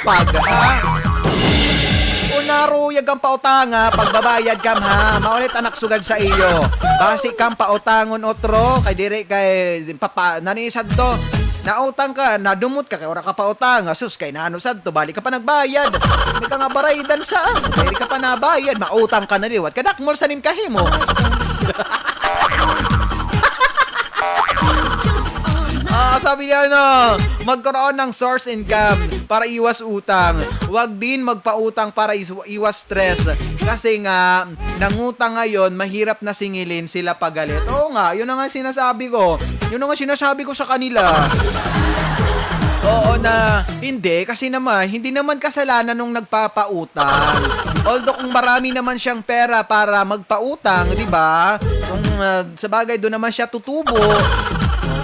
pag, ha? Unaruyag ang pautanga, pagbabayad kam ha, maulit anak sugad sa iyo. Basi kam pautangon otro, kay dire kay papa, nanisad to. Nautang ka, nadumot ka, kay ora ka pautang, sus, kay nanusad to, balik ka pa nagbayad. Hindi ka nga baraydan saan, kay di ka pa nabayad, mautang ka na liwat, kadakmol sa nim kahimo. Sabi niya magkaroon ng source income para iwas utang. Huwag din magpautang para iwas stress. Kasi nga, nangutang ngayon, mahirap na singilin sila pagalit. Oo nga, yun na nga sinasabi ko. Yun na nga sinasabi ko sa kanila. Oo na, hindi. Kasi naman, hindi naman kasalanan nung nagpapautang. Although kung marami naman siyang pera para magpautang, di ba? Kung sa bagay doon naman siya tutubo.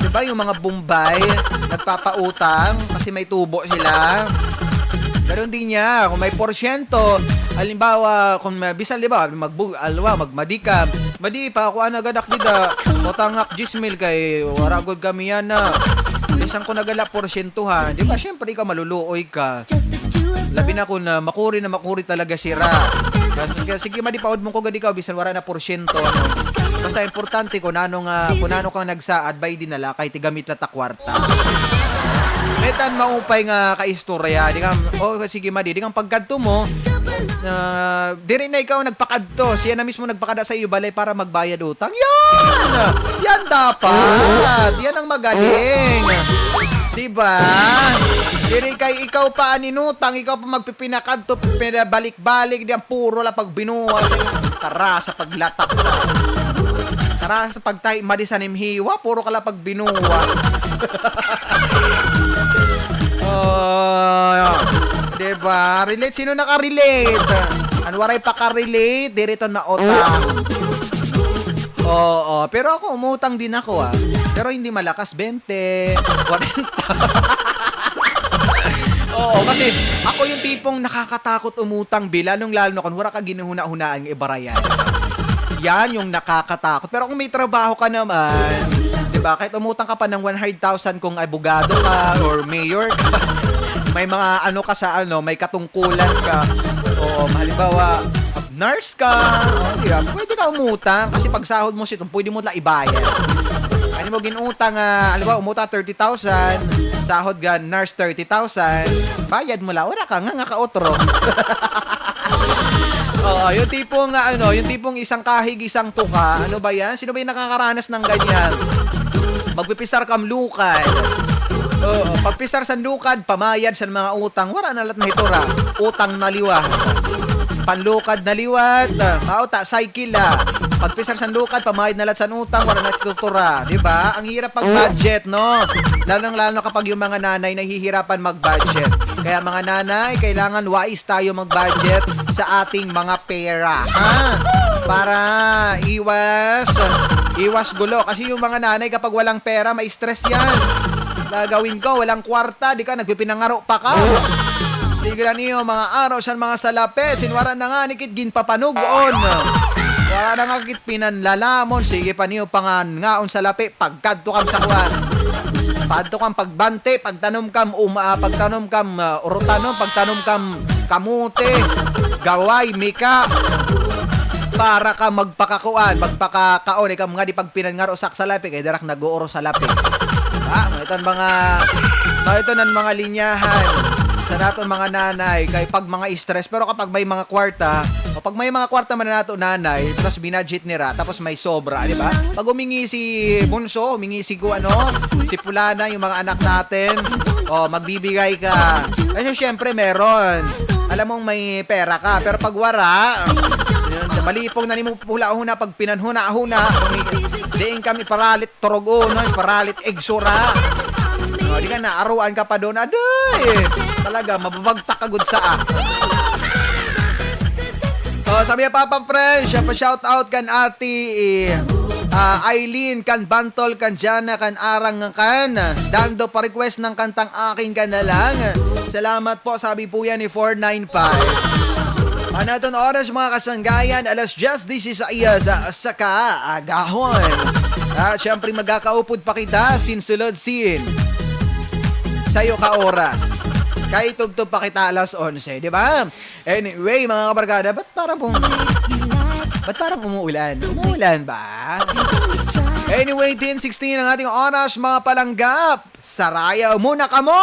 Diba yung mga Bombay nagpapautang kasi may tubo sila. Ganon din niya kung may porsyento. Halimbawa kung bisan diba magmadi ka. Madi pa ako gadak dida. Utangak 10,000 kay waragod kami yan na. Bisan ko nagala porsyentuhan. Diba syempre ikaw maluluoy ka. Labi na ko na makuri talaga sira. Sige madi paod mo ko gadi ka bisan wala na porsyento. Basta importante ko nano kang nagsaad bay dinala kay tigamit la ta kwarta. Metan maupay nga kaistorya. Di kang sige madi, di kang pagkadto mo diri na ikaw nagpakadto. Siya na mismo nagpakada sa iyo balay para magbayad utang. Yan dapat. Yan ang magaling. Diba? Diri kay ikaw pa aninutang, ikaw pa magpipinakadto, balik-balik diyan puro la pag binuwa tara sa paglatak. Tara sa pagtay madisan himhiwa, puro ka la pag binuwa. Diba? Relate, sino naka-relate? Anwaray pa ka-relate, dirito na otang. Oo, pero ako umutang din ako Pero hindi malakas, 20, 40. Oo, kasi ako yung tipong nakakatakot umutang lalo kung wala ka ginuhuna-hunaan ng ibarayan. Yan yung nakakatakot. Pero kung may trabaho ka naman, diba, kahit umutang ka pa ng 100,000 kung abogado ka or mayor ka, may mga ka sa may katungkulan ka. Oo, halimbawa, nurse ka, diba, pwede ka umutang kasi pag sahod mo pwede mo lang ibayad. Ano mo ginutang, halimbawa, umutang 30,000, sahod ka, nurse 30,000, bayad mo lang, wala ka nga kaotro. Oo, yung tipong yung tipong isang kahig, isang tuka. Ano ba yan? Sino ba yung nakakaranas ng ganyan? Magpipisar kam lukad. Oo, pagpisar sa lukad, pamayad sa mga utang. Wala na lahat na hitura. Utang na liwa. Panlukad na liwat. Mauta, cycle Pagpisar sa lukad, pamayad na lahat sa utang. Wala na hitura. Diba? Ang hirap pag-budget, no? Lalo kapag yung mga nanay nahihirapan mag-budget. Kaya mga nanay, kailangan wais tayo mag-budget sa ating mga pera. Para iwas gulo. Kasi yung mga nanay kapag walang pera, may stress yan. Gagawin ko, walang kwarta, di ka nagpipinangaro pa ka. Sige niyo, mga araw sa mga salape, sinwara na nga nikit ginpapanugon. Wala na nga kit pinanlalamon, sige pa niyo pangan ngaon salape, pagkadto kam sa kwan. Padto kam pagbante, pagtanom kam urutanon, pagtanom kam kamute, gaway, mika, para ka magpakakaon, ikam nga di pagpinangaro sak salape, kay darak nag-uoro salape. Ito ng mga linyahan sa nato mga nanay kay pag mga stress. Pero kapag may mga kwarta, o pag may mga kwarta man nato nanay, tapos binudget nila, tapos may sobra, di ba? Pag humingi si Bunso, humingi si si Pulana, yung mga anak natin, magbibigay ka. Kasi syempre meron. Alam mong may pera ka, pero pag wala, malipong na ni mo hula-huna pag pinanhuna-huna, diin kami paralit torogono, paralit egsura. Di ka na, aruan ka pa doon. Aday! Talaga, mababagtak ka good sa sabi niya, Papa Friend, siya pa shout out kan ati Aileen, kan Bantol, kan Jana, kan Arang, kan Dando pa request ng kantang aking ka na lang. Salamat po, sabi po yan ni 495. Ano itong oras mga kasanggayan? Alas 10:16 sa kaagahon. At syempre magkakaupod pa kita sinsulod sin sa'yo ka oras. Kahit tubtub pa kita alas 11, di ba? Anyway, mga kabarkada, ba't parang umuulan? Umuulan ba? Anyway, 10:16 ang ating oras, mga palanggap. Saraya muna ka mo!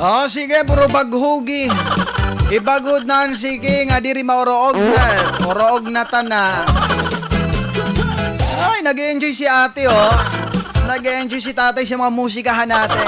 Oh, sige, puro baghugi. Ibagod na sige, nga diri maoroog na. Oroog na tana. Ay, nag-enjoy si ate, oh. Nag-enjoy si tatay sa mga musikahan natin.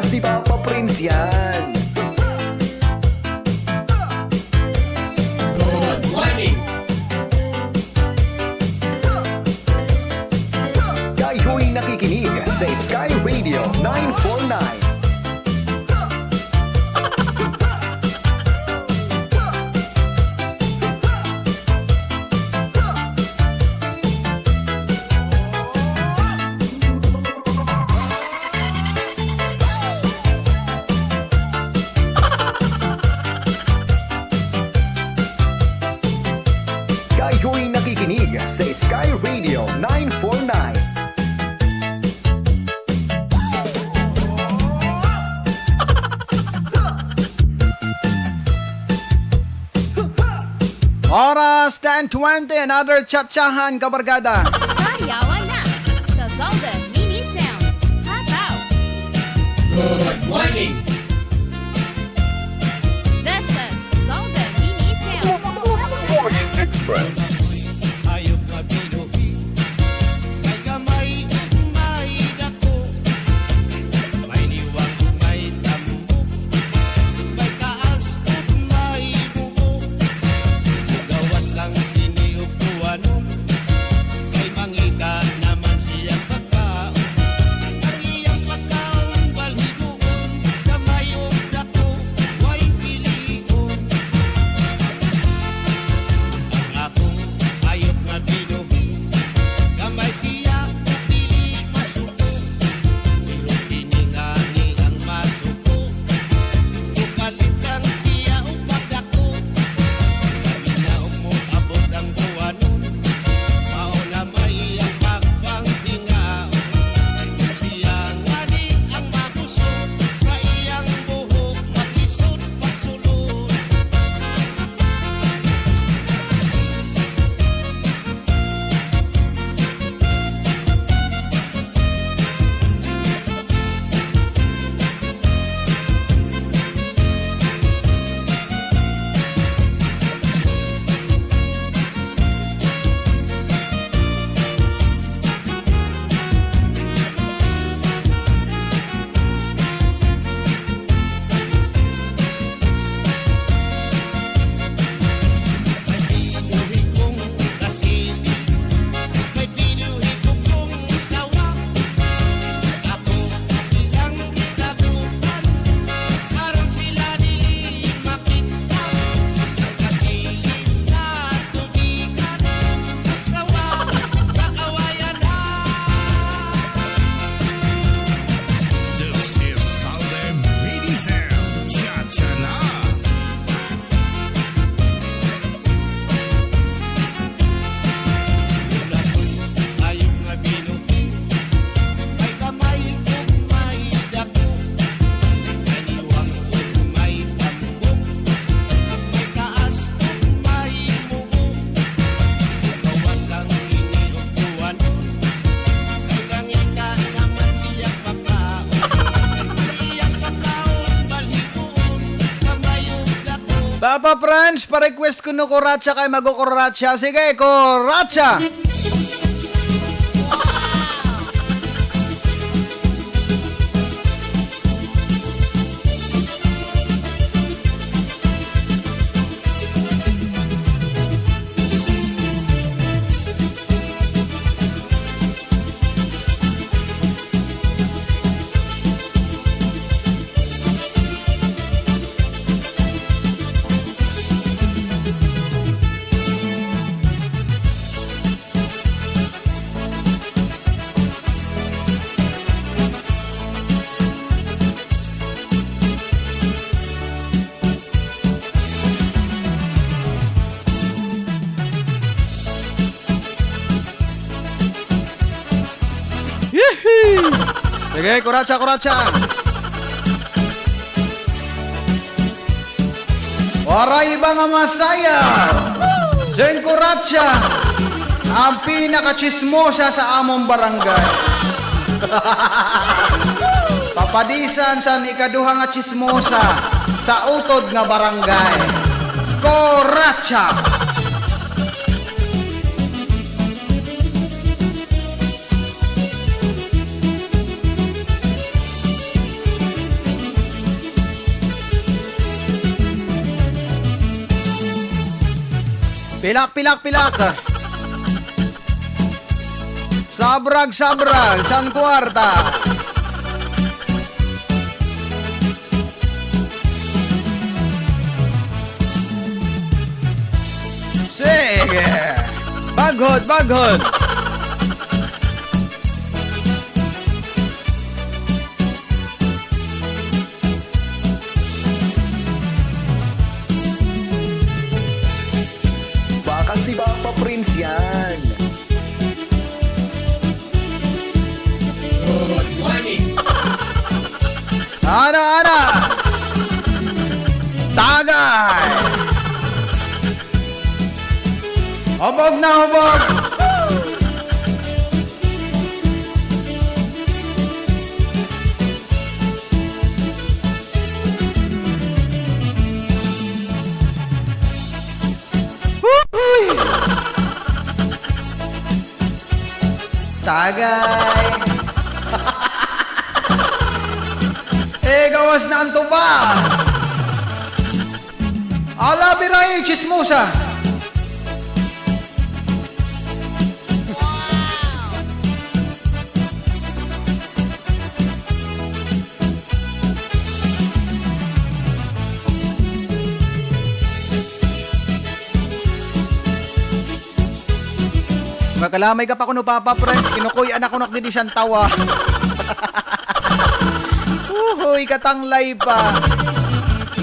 Si Papa Prince yan. Good morning. Kayo'y nakikinig sa Sky Radio 949. Kayo'y nakikinig sa Sky Radio 949. Oras 10:20, another chat-chahan, kabarkada. Sayawan na sa Zelda Mini Sound. Tataw. Good morning. This is Zelda Mini Sound. Ayok nga binuhi, may kamay ug may dako, may niwang ug may tambok, may taas ug may buko. Gawas lang iniupuanon, kay mangita naman siyang pagkaon. Ang iyang pagkaon balhinuon, Papa Franz, pa-request ko no kuratsa kay mag-kuratsa. Sige, kuratsa! Sige, kuratsa, kuratsa. Para ibang masaya. Sen kuratsa. Ang pinaka-chismosa sa among barangay. Papadisan sa ikaduha nga chismosa sa utod nga barangay. Kuratsa. Pilak, pilak, pilak. Sabrag, sabrag. San kwarta. Sige. Baghod, baghod. Baka si Papa Prince yan. Good morning. Ana, ana. Tagay. Hubog na hubog. Tagay. Gawas na anto ba? Ala, biray, chismosa. Magkalamay ka pa kuno Papa Friends, kinukuy anak kunok din siyang tawa. Uhoy, katanglay pa.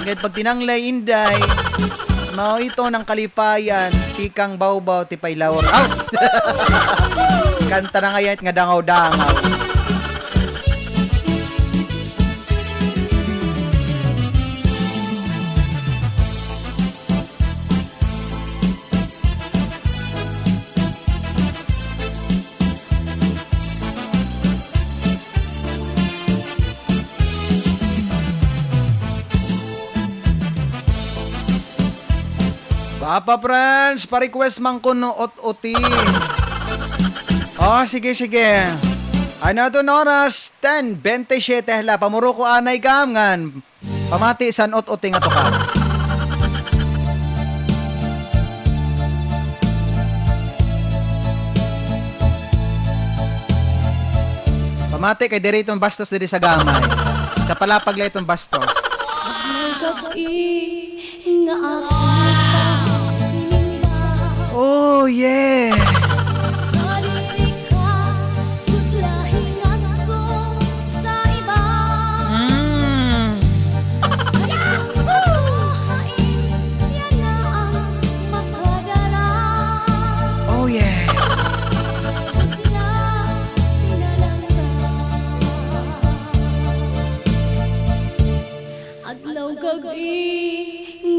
Kahit pag tinanglay inday, mao ito ng kalipayan, tikang bawbaw, tipay laor. Aw! Kanta na ngayon nga dangaw-dangaw. Papa Friends, pa-request man ko no ot-oti. Oh, sige, sige. Ano to na oras? 10:27 hla. Pamuro ko anay kamngan. Pamati san ot-oti nga to ka. Pamati kay diri itong bastos diri sa gamay. Sa palapag la itong bastos. Oh, yeah. Oh, yeah. Adlaw gabi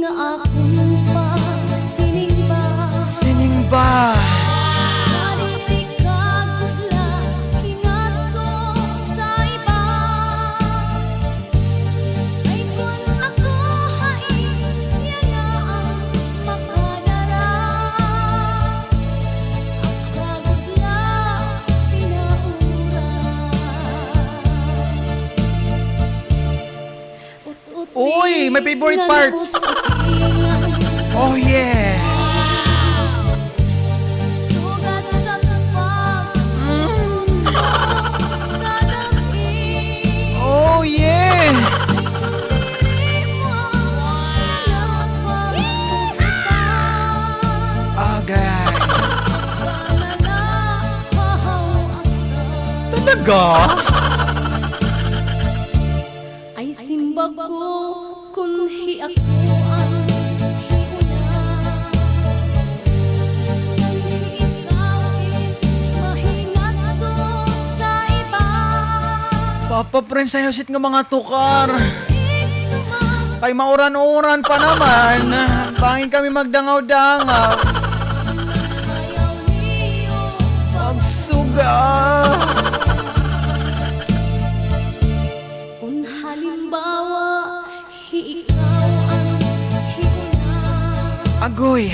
nga akong pagsiningba Siningba. my favorite parts. Oh yeah. Sugat sa tapat kadang-ing Oh yeah. Agay. Talaga? Ay simbag ko kung hiak mo ang himula. Hindi ikaw mahingat ko sa iba. Papa Prince, sayosit nga mga tukar. Iksuma Kay mauran-uran pa naman. Pangin kami magdangaw-dangaw. ayaw niyo. Pagsuga. Kung halimbawa ikaw ang himula. Agoy.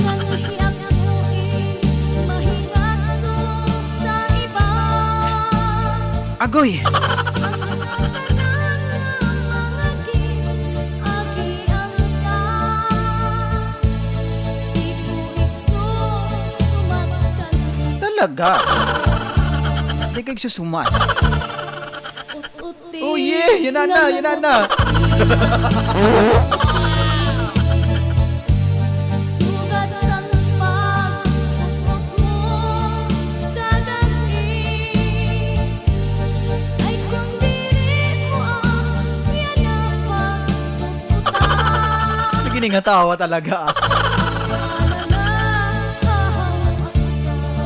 Nang hiyak mo'y mahingat ko sa iba. Agoy. Talaga. Hindi kayo susumat. Oh yeah, yan na, yan na. Sugat sa lapag, huwag mo dadalhin. Ay kung diri mo ang yanapan, pupunta. Nagining nga tawa talaga.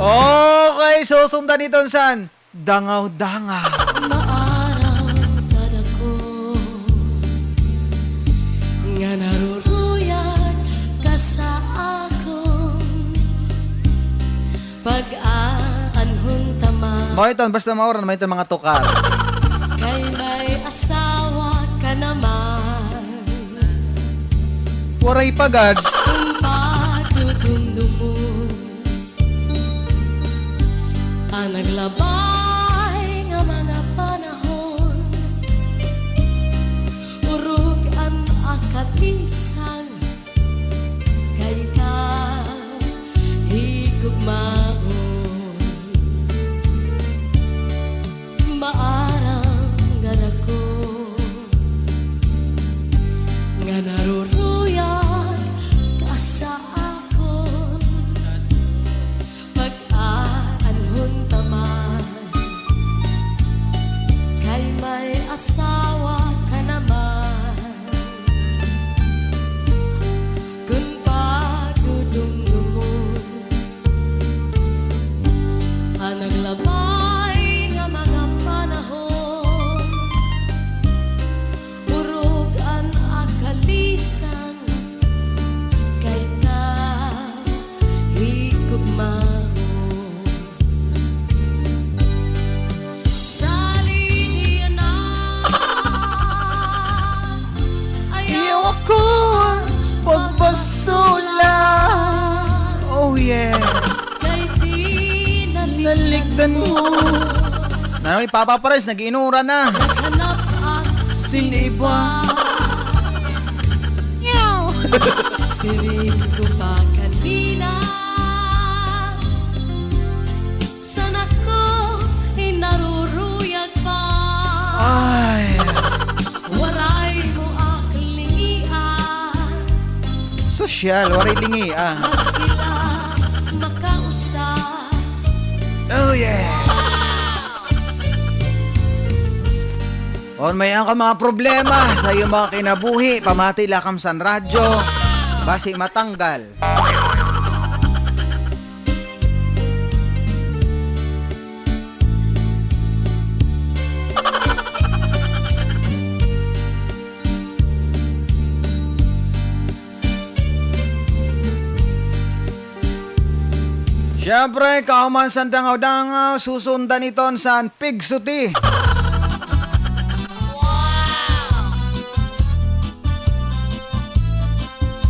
Okay, susundan nito san? Dangaw-dangaw. Maaraw kada ko nga naruruyag ka sa akong pag-aanhon tama. Maiton, basta mauran, maiton mga tukar. Kay may asawa ka naman. Waray pagad. Kung patudumdumon ang naglabay nga mga panahon. Urog ang akatisan kay ikaw higugmaon. Maarang ganako nga naruruyag ka sa akon pag-aanhon taman. Kay may asawa ka naman. Kung patudumdumon ang naglabay nga mga panahon. Urog ang akalisan kay ikaw higugmaon. Salidiyan na ayaw ako pagpasula. Oh yeah. kay di Naligdan mo. Nanoy, Papa Prince, nag-iinura na. Naghanap ang Siniba. siring ko pa kanina. Sana ko naruruyag pa. Ay. Waray mo aklingian. Sosyal, waray lingi ah. Maski lang makausap. Oh yeah. On may ang ka mga problema sa iyong mga kinabuhi, pamati lakam san radyo, basi matanggal. Siyempre, kauman san dangaw-dangaw, susundan iton san pigsuti.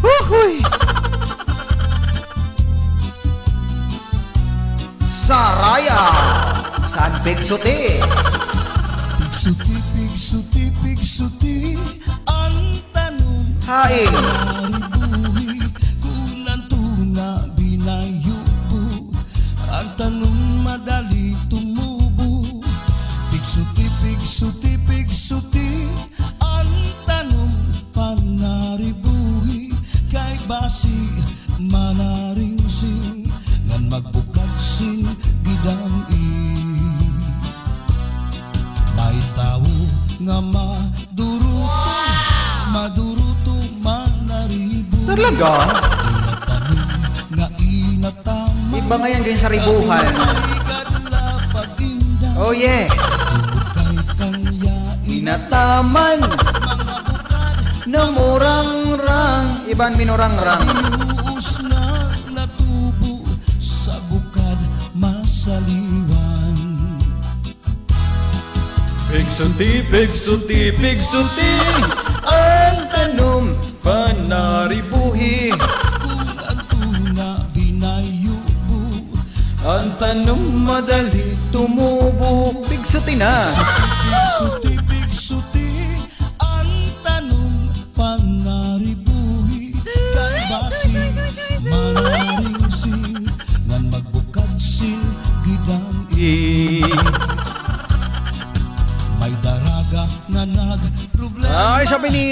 Huhuy! Saraya! San pigsuti? Pigsuti, pigsuti, pigsuti, ang daing. Buhi, kulang tuna, binayubo. Ang tanong madali tumubo. Pigsuti, pigsuti, pigsuti. Ang tanong panaribuhi. Kay basi manaring sing. Ngan magbukad sing gidam-i. May tao nga maduruto, maduruto manaribo. Talaga? Inatanong nga inatama. Iba nga yan ganyan sa ribuhan. May kadla paginda. Oh yeah. Kay kanya Inataman mga bukad na murang-rang. Iban minurang-rang. inuus na natubo sa bukad masaliwan. Pigsuti, pigsuti, pigsuti. Ang tanom panaribuhi. Kulang tuna binayubo. Ang tanom madali tumubo. Pigsuti na. Pigsuti, pigsuti, ang tanong panaribuhi. Kay basi manaring sing, ngan magbukad sing gidam-i. May daraga nga nagproblema. Ay, sabi ni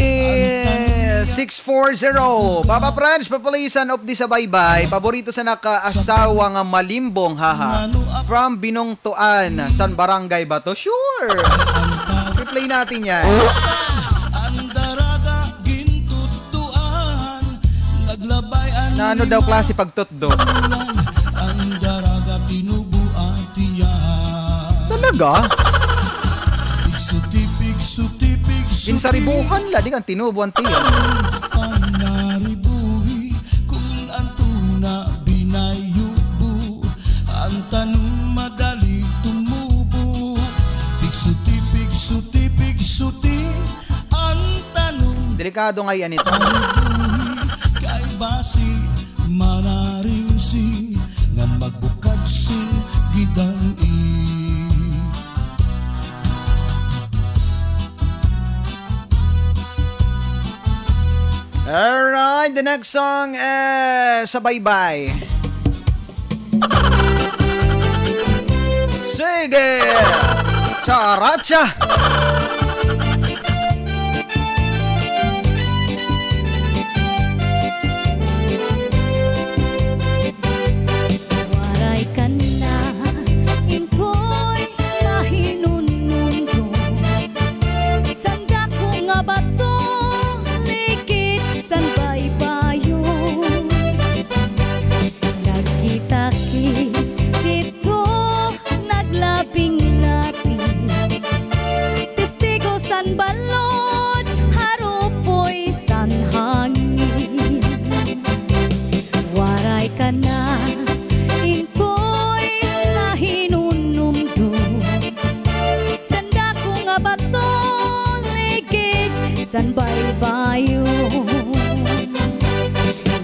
640, Papa Franz, papalisan of di sa baybay. Paborito sa nakaasawa nga malimbong, haha. From Binongtuan, San Barangay ba to? Sure! I-play natin yan. Ang daraga gintutuan, naglabay ang Na ano daw klase pagtutdo? limunan. Ang daraga tinubo at tiyan. Talaga? Pigsuti, pigsuti, pigsuti. Ginsaribuhan la, di kan tinubuan tiyan. Panaribuhi, kung ang tuna binayubo. Ang tanong madali tumubo. Pigsuti, pigsuti, pigsuti. Ang tanong Delikado nga yan ito. buhi. Kay basi manaring sing, ngan magbukad sing gidam-i. Alright, the next song is sa baybay. Sige! Characha! Waray ka na, intoy mahinunundo. Sanda ko nga ba to, likit san baybayo. Nagkita-kito, naglabing-labing. Testigo san balod, harupoy san hangin. Waray ka na, intoy mahinunumdo. Sanda ko nga ba to, ligid san baybayo.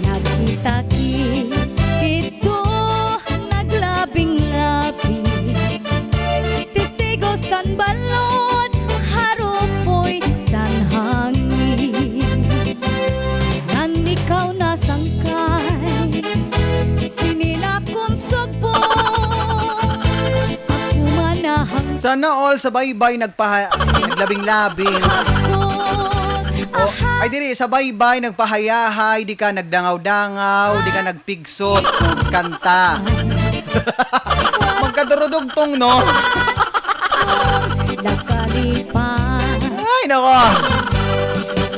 Nagkita-kito, naglabing-labing. Testigo san balod, harupoy san hangin. Ngan ikaw nasangkay, sininakon sugpo. Ako manahang Sana all sa baybay naglabing-labing. ako. Ay diri, sa baybay nagpahayahay, di ka nagdangaw-dangaw, di ka nagpigsot, kanta. Magkadurudugtong, no? Nagkalipan, Ay, nako.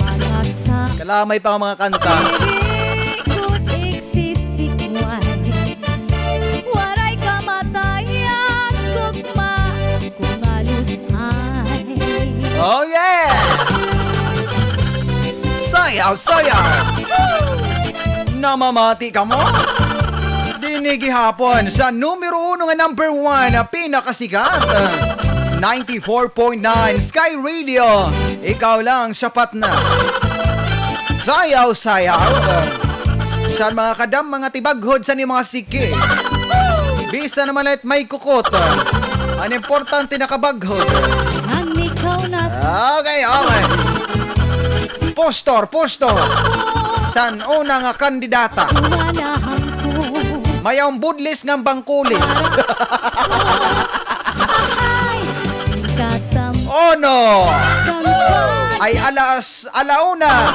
malasa. Kalamay pa ang mga kanta. Dirikot iksisitway. Waray kamatayan, gugma, kumalusay. Oh, yeah! Sayaw, sayaw! Namamati ka mo? Dinigi hapon sa numero 1 nga number 1 na pinakasikat. 94.9 Sky Radio. Ikaw lang, sapat na. Sayaw, sayaw. Sa mga kadam, mga tibaghod sa ni mga siki. Bisa naman at may kukot. Ang importante na kabaghod. Nang ikaw na Okay, okay. Postor. San una nga kandidata. Umanahan ko. Mayang budlis ng bangkulis. Ay, singkatam. Ono. Sampai Ay alauna.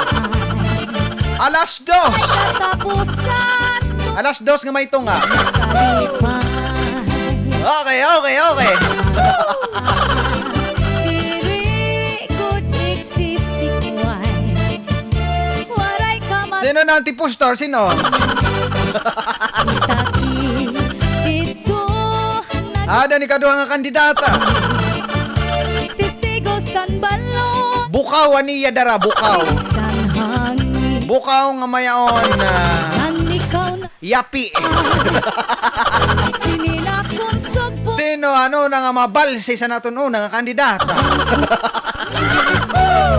Alas 2. katapusan ko Alas 2 nga may tunga. kalipay. Okay. Diri good iksisikway. Waray ka Sino na anti-postor? Sino? mataki. Ito Ada ni kaduha nga kandidata. nagtistigo san balon. Bukaw aniya dara, bukaw. San hangin. Bukaw nga mayaon Nan ikaw na yapi. sininakon sa buhay. Sino ano na nga mabalsi sa naton una nga kandidata?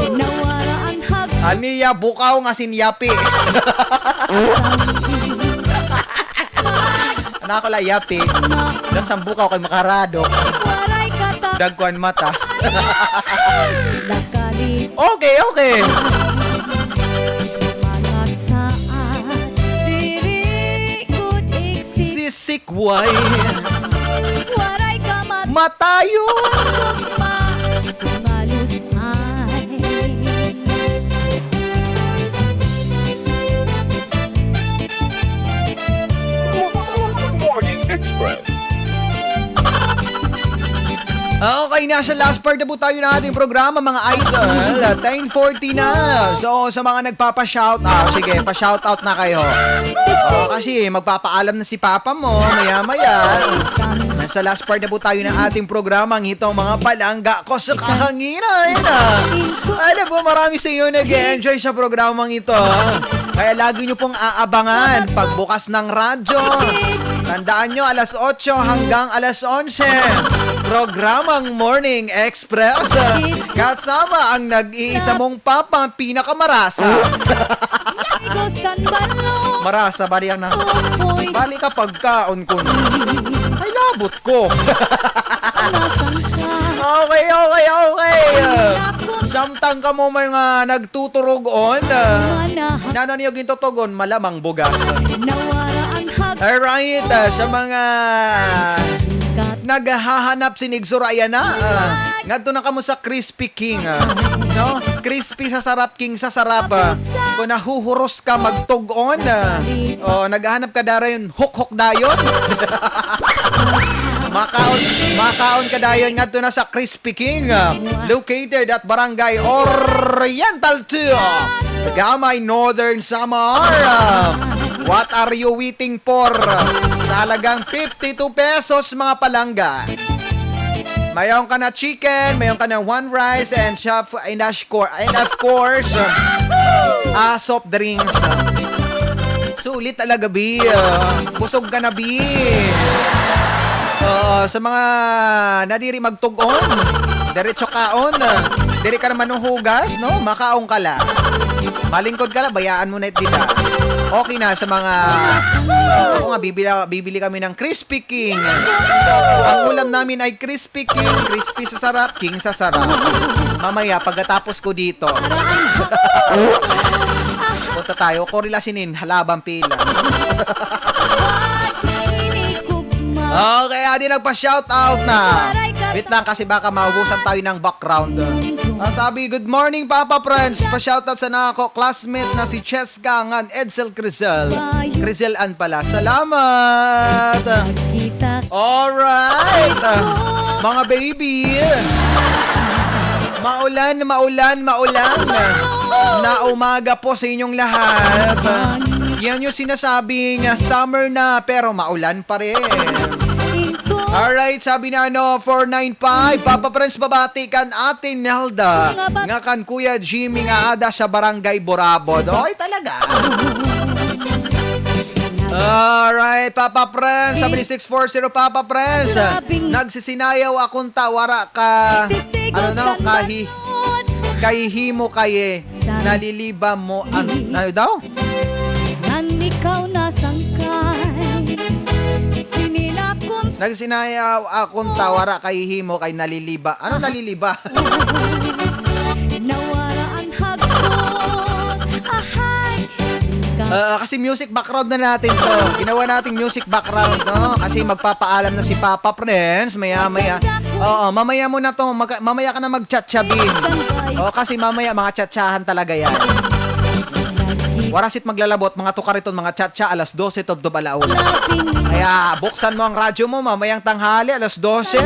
Nawara ang hagdan. Aniya bukaw nga sinyapi. Nako la yapi. Lang sang bukaw kay makarado. Waray kata. Dagkuan mata. Nagkali Okay. mga saan. Diri good iksis. Sisikway. Waray ka Matayo. matugma. Tumalus ay. Morning Express. Okay, nasa last part na po tayo ng ating programa, mga idol. 10:40 na. So, sa mga nagpapa-shoutout, sige, pa-shoutout na kayo. Kasi magpapaalam na si Papa mo, maya-maya. Nasa last part na po tayo ng ating programa, ang itong mga palangga ko sa kahanginan. Alam po, marami sa iyo nag-enjoy sa programang ito. Kaya lagi nyo pong aabangan pagbukas ng radyo. Tandaan nyo, alas 8 hanggang alas 11. Programang Morning Express. Kasama ang nag-iisa mong papa, pinakamarasa. Igo san balon. Marasa, bali ang na. Oy, Bali ka pagkaon ko. Ay, labot ko. nasan ka? Okay. Sinakon sa Samtang ka mo mga nagtuturog-on. manahan. Nano niyo gintutugon, malamang bugas. Nawara ang hagdan. Alright, sa mga Singkat. naghahanap sinig Soraya na. Ngadto na kamo sa Crispy King. No? Crispy sa sarap, King sa sarap. Kung nahuhuros ka magtug-on. Naghahanap ka dara yun, huk-huk dayon. Makaon ka dayon ngadto na sa Crispy King. Located at Barangay Oriental 2. Gamay Northern Samar. What are you waiting for? Sa halagang 52 pesos mga palangga. Mayroon ka na chicken, mayroon ka na one rice and of course, soft drinks. Sulit talaga, B. Busog ka na, B. Sa mga nadiri magtugon, diretso kaon, diri ka naman hugas, no? Makaong ka la. Malingkod ka la, bayaan mo na itila. Okay na sa mga ako nga bibili kami ng Crispy King. Ang ulam namin ay Crispy King, crispy sa sarap, king sa sarap. Mamaya pagkatapos ko dito, punta tayo, korilasinin, halabang pila. Okay, adi nagpa-shoutout na. Wait lang kasi baka maubusan tayo ng background. Sabi, good morning Papa Friends. Pa-shoutout sa nako classmate na si Cheska ngan Edsel Crizel. Crizelan pala. Salamat. Kita Alright. Mga baby. Maulan na umaga po sa inyong lahat. Yan yung sinasabing summer na pero maulan pa rin. Alright, sabi na 495, Papa Friends, babati kan Ate Nelda. Nga kan Kuya Jimmy nga ada sa Barangay Borabod. Oy, talaga. Alright, Papa Friends, sabi ni 640 Papa Friends. Nagsisinayaw akong tawara ka, kahihimo kaye, naliliba mo, ano daw? nan ikaw nasangkay. Sininakon sa Nagsinayaw akong tawara kahihimo kay naliliba. Ano naliliba? nawara ang hagdan. Kasi music background na natin to. Ginawa nating music background, no? Kasi magpapaalam na si Papa Prince, maya-maya. Oo, mamaya mo na to, mamaya ka na mag-chat-chabin. Kasi mamaya mga chat-chahan talaga yan. Warasit maglalabot, mga tukariton, mga chat-cha, alas 12, tobdob alauna. Kaya buksan mo ang radyo mo, mamayang tanghali, alas 12.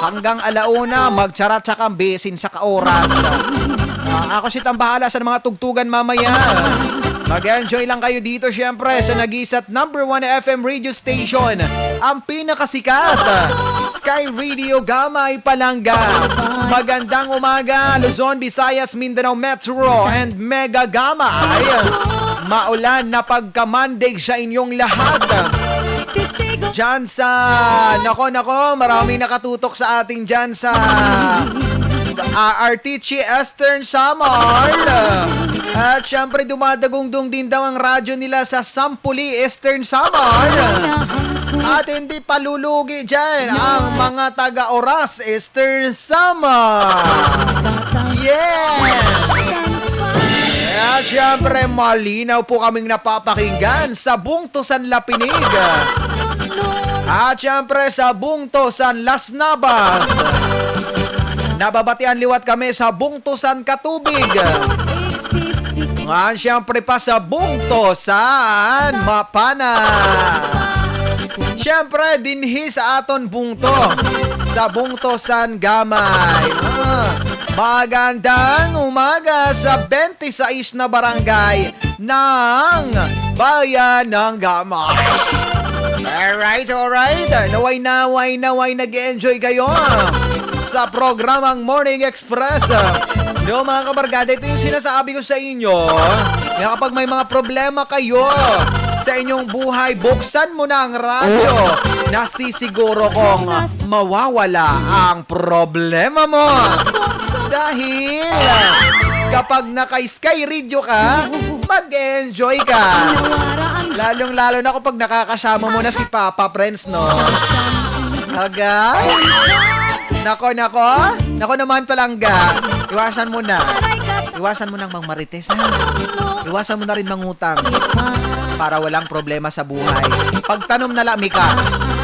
Hanggang alauna, magcharat sa kambisin sa kaoras. Ako si tambahala sa mga tugtugan mamaya. Mag-enjoy lang kayo dito syempre sa nag-iisat #1 FM radio station. Ang pinakasikat, Sky Radio Gamay Palanga. Magandang umaga, Luzon, Visayas, Mindanao Metro and Mega Gamay. Maulan na pagkamandig sa inyong lahat. Diyan sa, nako, maraming nakatutok sa ating diyan sa RTC Eastern Samar. At syempre dumadagungdong din daw ang radyo nila sa Sampuli Eastern Samar. At hindi palulugi dyan ang mga taga-Oras Eastern Samar. Yeah! At syempre malinaw po kaming napapakinggan sa Bungtusan Lapinig. At syempre sa Bungtusan Las Navas. Nababatian liwat kami sa Bungtusan Katubig. At syempre pa sa Bungtusan Mapana. Syempre dinhi sa aton bungto sa Bungtusan Gamay. Magandang umaga sa 26 na barangay ng Bayan ng Gamay. Alright. Naway nag-enjoy kayo sa programang Morning Express. No, mga kabarkada, ito yung sinasabi ko sa inyo. Na kapag may mga problema kayo sa inyong buhay, buksan mo na ang radyo. Nasisiguro kong mawawala ang problema mo. Dahil kapag naka-Sky Radio ka, mag-enjoy ka. Lalong-lalo na kapag nakakasama mo na si Papa Prince, no? Agay? Nako naman palangga. Iwasan mo na. Iwasan mo nang mangmarites, ha? Iwasan mo na rin mangutang para walang problema sa buhay. Pagtanom na lang, Mika.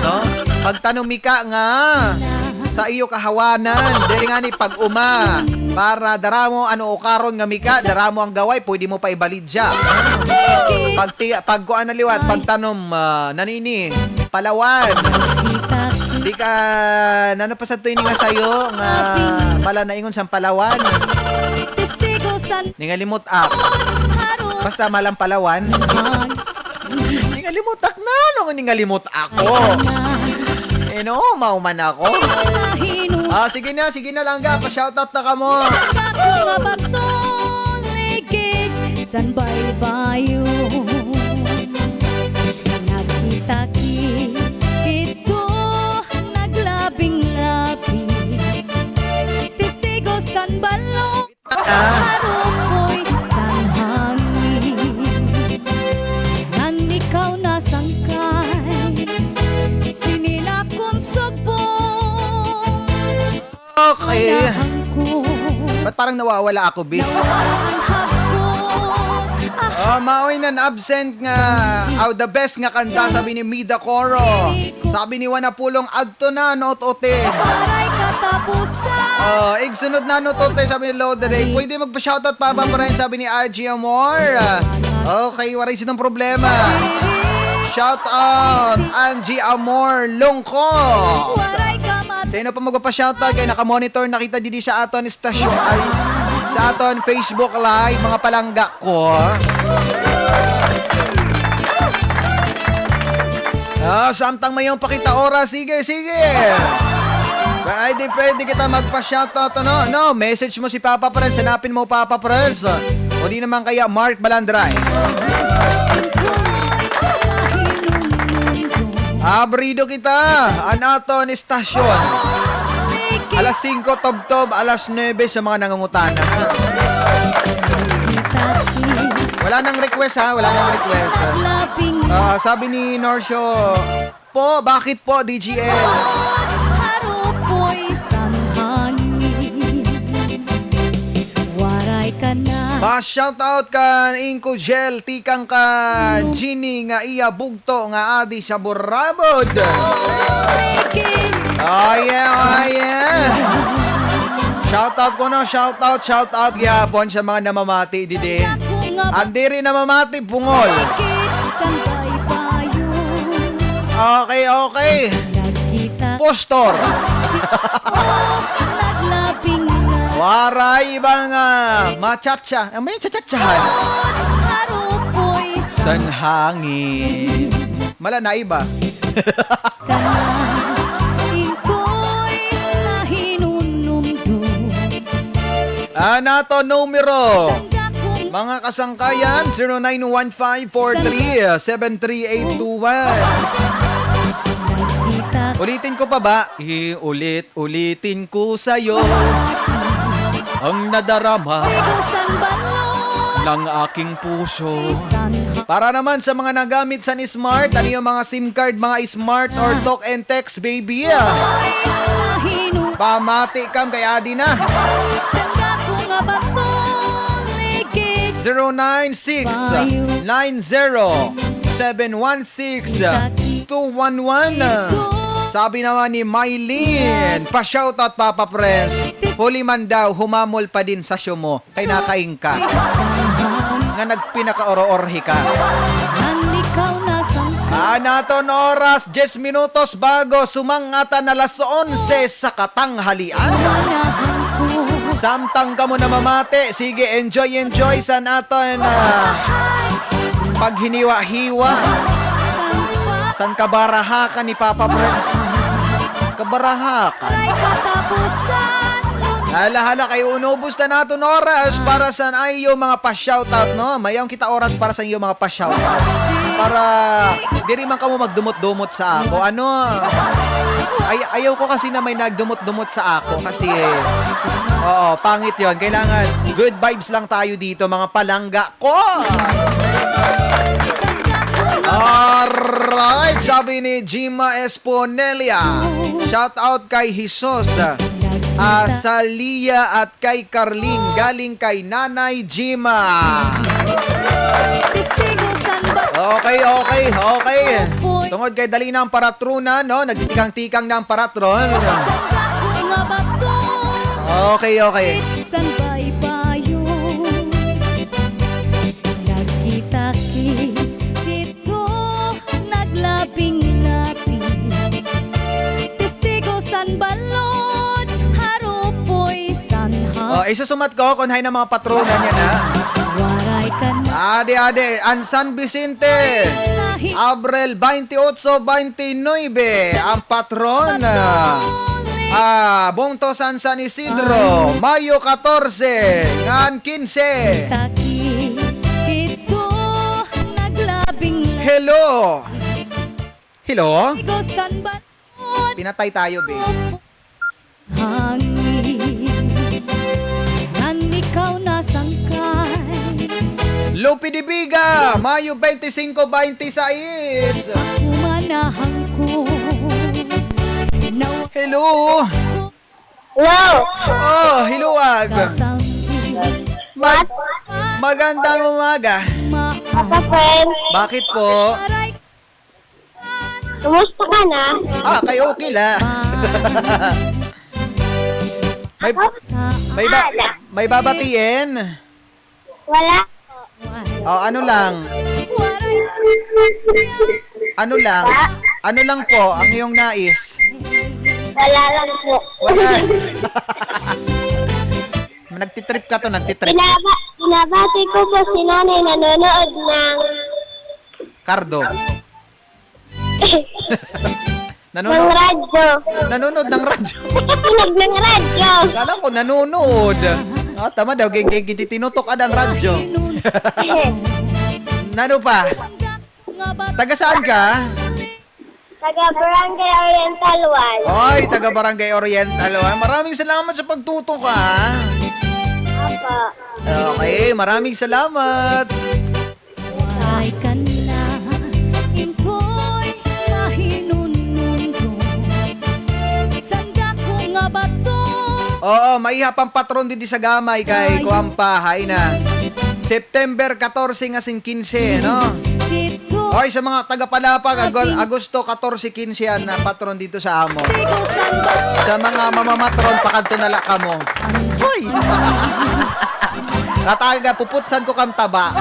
No? Pagtanom, Mika, nga sa iyo kahawanan. Dili nga ni pag-uma. Para daramo ano o karon nga, Mika, daramo ang gaway, pwede mo pa ibalid siya. Pag kuan na liwat, pagtanom, nanini, Palawan. Di ka, nano pa sa tuwing nga sa'yo, nga pala naingon sa Palawan. Ningalimot ak. Basta malang Palawan. Ningalimot ak na, nung ningalimot ako. Mauman ako. Sige na lang ga, pa-shoutout na ka mo. San bayo nakita ito naglabing-labi testigo san balong harukoy san hangin nan ikaw na sangkay sininakon subong Okay. Ba't parang nawawala ako, B? Maoy nan absent nga the best nga kanta, sabi ni Mida Coro. Sabi ni Wana Pulong adto na not-ote. Igsunod na not-ote, sabi ni Loderay. Pwede magpa-shoutout pa ba rin, sabi ni RG Amor. Okay, waray sinong problema. Shoutout Angie Amor Longko. Sa ino pa magpapa-shoutout kay nakamonitor nakita didi sa aton stasyon ay sa aton Facebook Live mga palangga ko. Samtang mayong pakita oras, sige. Pwede kita magpa-shoutout, no, message mo si Papa Prince, hanapin mo Papa Prince. O di naman kaya Mark Balandray. Abrido kita, anaton istasyon. Alas 5 tob-tob, alas 9 sa mga nangungutana. Wala nang request, ha? Wala nang request. Sabi ni Norcio, po, bakit po, DGL? Harupoy san hangin waray ka na Pa-shoutout kan Inko Gel, tikang kan Ginny nga iya bugto nga adi sa burabod. Oh yeah. Shoutout ko na, shoutout gyapon sa mga namamati didi. Andi rin namamati bungol. Santay tayo. Okay. Nagkita Postor. naglaping lang. Waray ibang machacha. May chachatsahan. Harupoy sa San hangin. Mala na iba. kanaing ko'y nahinunumdum. Nato numero. Sanda kong Mga kasangkayan, 0915-43-73821. nakita Ulitin ko pa ba? Ulitin ko sa'yo ang nadarama Igusan balon ng aking puso. Sanha Para naman sa mga nagamit sa ni Smart, ano yung mga SIM card, mga Smart or talk and text, baby. nahinunumdum. Pamati kam kay Adi na. Sanda ko nga batong ligid 096-90-716-211. Sabi naman ni Mylene, pa-shoutout Papa Prince. Huli man daw, humamol pa din sa show mo. Kay nakaing ka. Nga nagpinaka-oro-orhi ka. Ang ikaw na sangka Naton oras, 10 minutos bago sumangatan alas 11 sa katanghalian. manahan ko Samtang ka mo na mamate, sige, enjoy sa naton paghiniwa-hiwa. San kabaraha ka ni Papa Prince? Kabaraha ka. Aray katapusan Hala kayo, unubos na natin oras para sa iyo mga pa-shoutout, no? Mayroong kita oras para sa iyo mga pa-shoutout. Para di rin man ka mo magdumot-dumot sa ako. Ano? Ayaw ko kasi na may nagdumot-dumot sa ako kasi oo, pangit yon. Kailangan good vibes lang tayo dito, mga palangga ko. Alright, sabi ni Gima Esponelia. Shout out kay Jesus, Salia at kay Carlin, galing kay Nanay Gima. Testigo san ba Okay. Tungod kay dali ng paratruna, no? Nagtitikang-tikang ng paratron. Sanda ko nga batong Okay. San ba'y payo Nagkita-ki dito Naglaping-laping Testigo san balon Harupoy san Isusumat ko kung hay ng mga patrona niya na. Waray ka na Ade, San Vicente, Abril 28-29, ang patron. Bongto San Isidro, Mayo 14, ngan 15. Taki dito Naglabing Hello? Testigo san balon Pinatay tayo, be. Hangin Nan ikaw na sangkay Lupi de Biga, Mayo 25-26. Umanahan ko Nawa Hello? Hello. Hiluwag. Magandang umaga. Papa friend, Bakit po? kumusta ka na? Kayo okay la. May babatiin? Wala. Ano lang? Ano lang po ang iyong nais? Wala lang po. Wala. Nagtitrip ka to, nagtitrip. Binabati ko po si nanay nanonood ng Cardo. ng radyo. Nanonood ng radyo. Nanonood ng radyo. Kala ko nanonood. Tama daw, tinutok ka ng radyo. Nano pa? Taga saan ka? Taga Barangay Oriental 1. Ay, taga Barangay Oriental. Maraming salamat sa pagtutok, ha? Apo. Okay, maraming salamat. Waray ka na Intoy Mahinunundo Sanda ko nga bato Oo, maihap ang patron din sa gamay kay Kuampa. Hay na. September 14 nga sin 15, no? Dito Hoy, sa mga taga-Palapag, Agosto 14-15 yan na patron dito sa amo. Tigo samba Sa mga mamamatron, pakanto na laka mo. Hoy! Tataga, puputsan ko kam taba.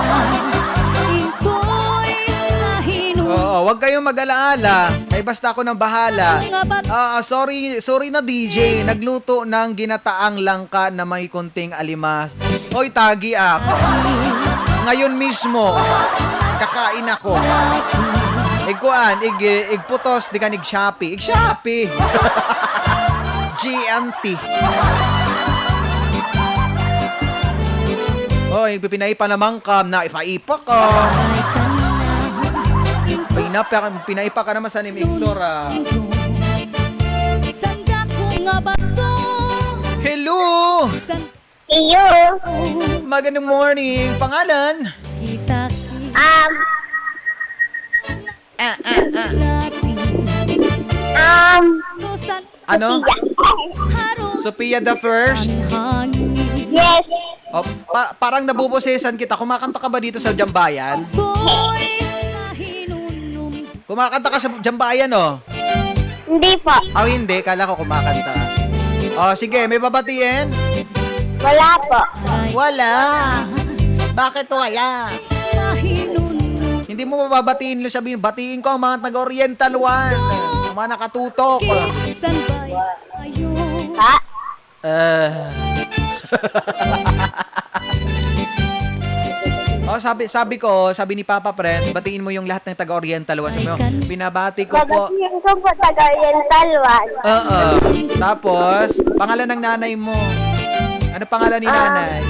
Into'y mahino Oo, wag kayong mag-alaala. Ay basta ako nang bahala. Nga ba't Sorry na DJ. Nagluto ng ginataang langka na may kunting alimas. Hoy, tagi ako. Ngayon mismo, kakain ako. Igputos, di ka nig-Shopee. Ig-Shopee. GNT. Hoy, pinaipa naman kam na ipaipa ka. Pinaipa ka naman sa Nimigsora. Sanda ko nga ba to? Hello! Iyo. Magandang morning. Pangalan? Kita lapin Tusan Ano? Haro Sophia the First? hangin Yes. Oh, parang nabubusesan kita. Kumakanta ka ba dito sa Jambayan? Ko'y nahinunong Kumakanta ka sa Jambayan, oh. Hindi po. Oh, hindi. Kala ko kumakanta. Oh, sige. May babatiin? Wala po. Wala. Bakit wala? Nahinunong Hindi mo mababatiin lang sabihin. Batiin ko ang mga taga-Oriental One. Ang mga nakatutok. San ba kayo? Ha? Oh, sabi ni Papa Prince, batiin mo yung lahat ng taga-Oriental One. Sabi mo, binabati ko po. Babatiin ko po taga-Oriental One. Oo. Tapos, pangalan ng nanay mo. Ano pangalan ni nanay?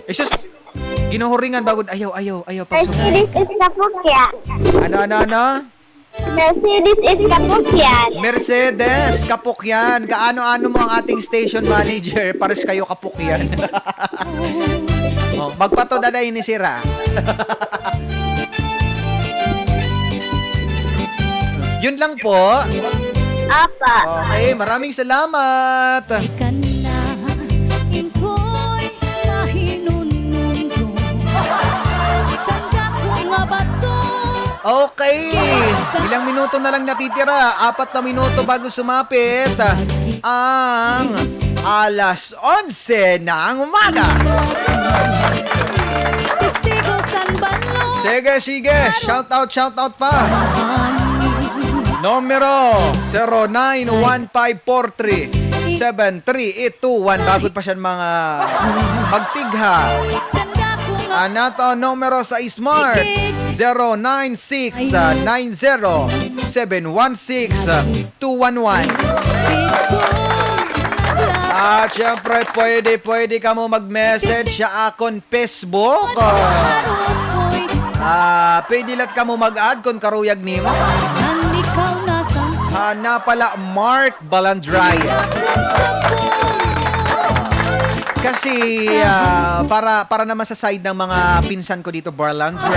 Sus! Ginuhuringan bago. Ayaw. Pagsunod. Mercedes is Kapukyan. Ano? Mercedes is Kapukyan. Mercedes, kapukyan. Kaano-ano mo ang ating station manager? Pares kayo kapukyan. Oh, magpatodaday ni Sira. Yun lang po. Apa. Okay, maraming salamat. Ka na Into'y mahinunong Sanda ko nga ba to? Okay. Ilang minuto na lang natitira. 4 na minuto bago sumapit ang alas 11 ng umaga. Testigo san balon Sige. Shout out pa. Numero 0915437381. Bagod pa siya mga magtigha. Sanda ko nga Anato numero sa Smart 096907162111. Dito At syempre pwede ka mo mag-message sa akon Facebook. Naglaro'y Pwede lat ka mo mag-add kung karuyag nimo. Nan ikaw nasa Na pala Mark Balandray. Akong sabon Kasi para naman sa side ng mga pinsan ko dito, Balandray.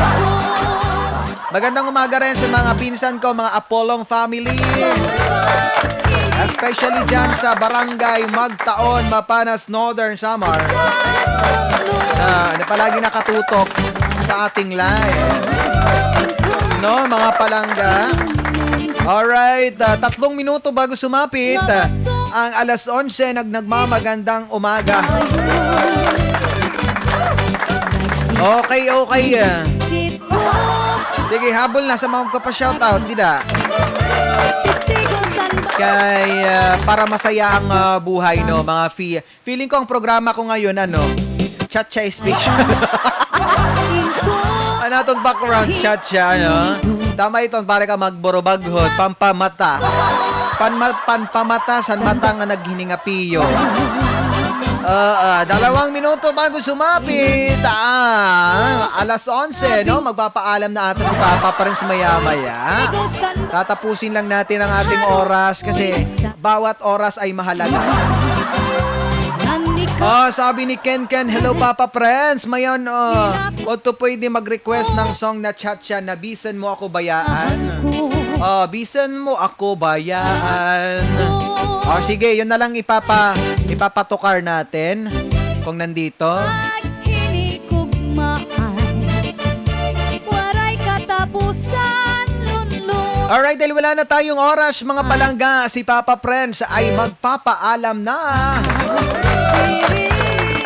Magandang umaga rin sa mga pinsan ko, mga Apolong family. Especially dyan sa Barangay Magtaon, Mapanas, Northern Samar. Na palagi nakatutok sa ating live. No, mga palangga. Alright, 3 minuto bago sumapit ang alas 11 nagmamagandang umaga. Okay. Dito Sige, habol na sa mga magpapa-shoutout, tidak? Testigo san Kaya para masaya ang buhay, no, mga feeling ko ang programa ko ngayon, Chacha special. Ano itong background chacha, Tama ito, para ka magborobaghod, pampamata. Panpamata, san mata nga naghininga piyo. 2 minuto bago sumapit ang alas 11, no? Magpapaalam na ata si Papa Prince maya-maya. san Tatapusin lang natin ang ating oras kasi bawat oras ay mahalaga. Nan ikaw Sabi ni Ken, hello Papa Prince. Mayon, o to pwede mag-request ng song na Chacha na Bisan Mo Ako Bayaan. Bisan Mo Ako Bayaan. Sige, yun na lang ipapatukar natin kung nandito. San lunlong. Alright, dahil wala na tayong oras, mga palangga, si Papa Prince ay magpapaalam na.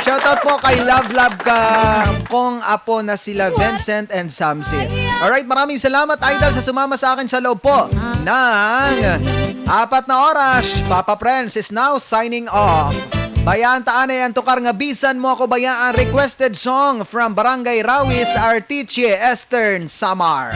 Shoutout po kay Love ka kong apo na sila Vincent and Samson. Alright, maraming salamat idol sa sumama sa akin sa loob po ng 4 na oras. Papa Prince is now signing off. Bayaan taan ay antukar nga bisan mo ako bayaan requested song from Barangay Rawis, Artiche, Eastern Samar.